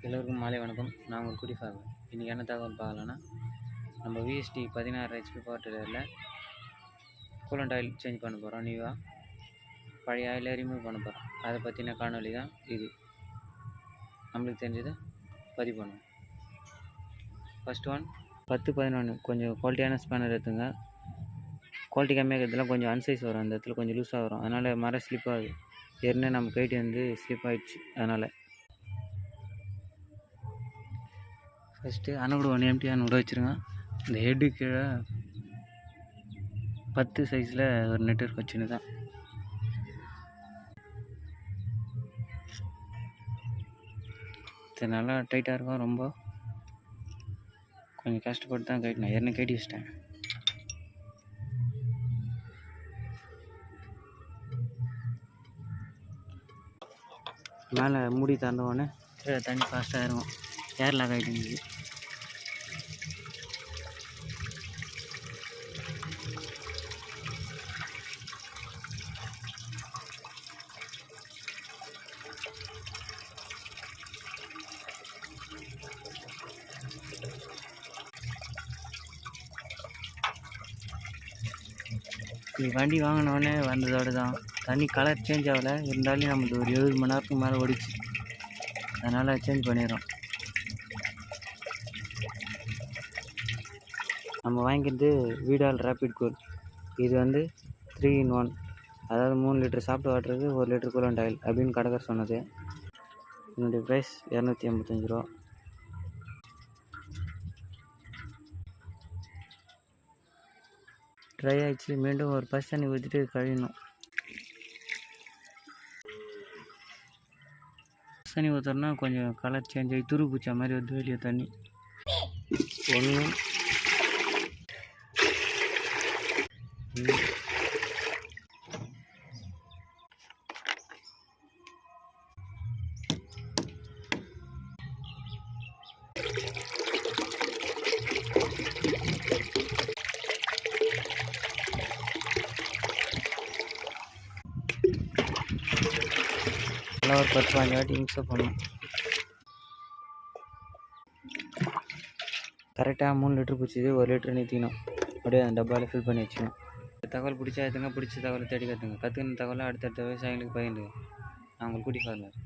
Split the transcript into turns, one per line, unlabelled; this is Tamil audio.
எல்லோருக்கும் மாலை வணக்கம். நான் உங்கள் குடி ஃபார்மர். இன்றைக்கி என்ன தகவல் பார்க்கலான்னா, நம்ம விஎஸ்டி 16 ஹெச்பி பவர் டில்லரில் கூலண்ட் ஆயில் சேஞ்ச் பண்ண போகிறோம். நியூவாக பழைய ஆயிலை ரிமூவ் பண்ண போகிறோம். அதை பற்றின காணொலி தான் இது. நம்மளுக்கு தெரிஞ்சதை பதிவு பண்ணுவோம். ஃபஸ்ட் ஒன் 10-11 கொஞ்சம் குவாலிட்டியான ஸ்பேனர் எடுத்துங்க. குவாலிட்டி கம்மியாக இருக்கிறதுலாம் கொஞ்சம் அன்சைஸ் வரும், அந்த இடத்துல கொஞ்சம் லூஸாக வரும். அதனால் மரம் ஸ்லிப் ஆகுது. ஏற்கனவே நம்ம கைட்டு வந்து ஸ்லிப் ஆகிடுச்சு. அதனால் ஃபஸ்ட்டு அணுகுடு 1 எம்டி அணுகுடு வச்சுருங்க. இந்த ஹெட்டு கீழே 10 சைஸில் ஒரு நெட்வொர்க் வச்சுன்னு தான். இது நல்லா டைட்டாக இருக்கும். ரொம்ப கொஞ்சம் கஷ்டப்பட்டு தான் கைட்டினேன். ஏற்கனவே கைட்டி வச்சிட்டேன். மேலே மூடி திறந்தோடனே கீழே தண்ணி ஃபாஸ்ட்டாக இருக்கும். ஏர் லாக் ஆகிட்டு இருந்துச்சு. இது வண்டி வாங்கினோடனே வந்ததோடு தான் தண்ணி கலர் சேஞ்ச் ஆகலை. இருந்தாலும் நம்மளுக்கு ஒரு 70 மணி நேரத்துக்கு மேலே ஓடிச்சு. அதனால் சேஞ்ச் பண்ணிடுறோம். நம்ம வாங்கிக்கிறது வீடால் ரேபிட் கூல். இது வந்து 3-in-1, அதாவது 3 லிட்டர் சாப்பிட்டு வாட்டுறது 1 லிட்டர் கூலண்ட் ஆயில் அப்படின்னு கடைக்கார் சொன்னது. என்னுடைய ப்ரைஸ் 285 ரூபா. ட்ரை ஆகிடுச்சு. மீண்டும் ஒரு பஸ் தண்ணி ஊற்றிட்டு கழியணும். பஸ் தண்ணி ஊற்றுறோன்னா கொஞ்சம் கலர் சேஞ்ச் ஆகி துரு பூச்சா மாதிரி வந்து வெளியே தண்ணி. ஒன்று நல்லா ஒரு 10-15 வாட்டி மிக்ஸ்அப் பண்ணணும். கரெக்டாக 3 லிட்டர் பிடிச்சிது. 1 லிட்டர் நிறுத்திக்கணும். அப்படியே அந்த டப்பாவில் ஃபில் பண்ணி வச்சுக்கணும். தகவல் பிடிச்சா எடுத்துங்க. பிடிச்ச தகவலை தேடி கற்றுங்க. கற்றுக்கின தகவலை அடுத்தடுத்த விவசாயிகளுக்கு பகிர்ந்துங்க. நான் உங்கள் குடி ஃபார்மர்.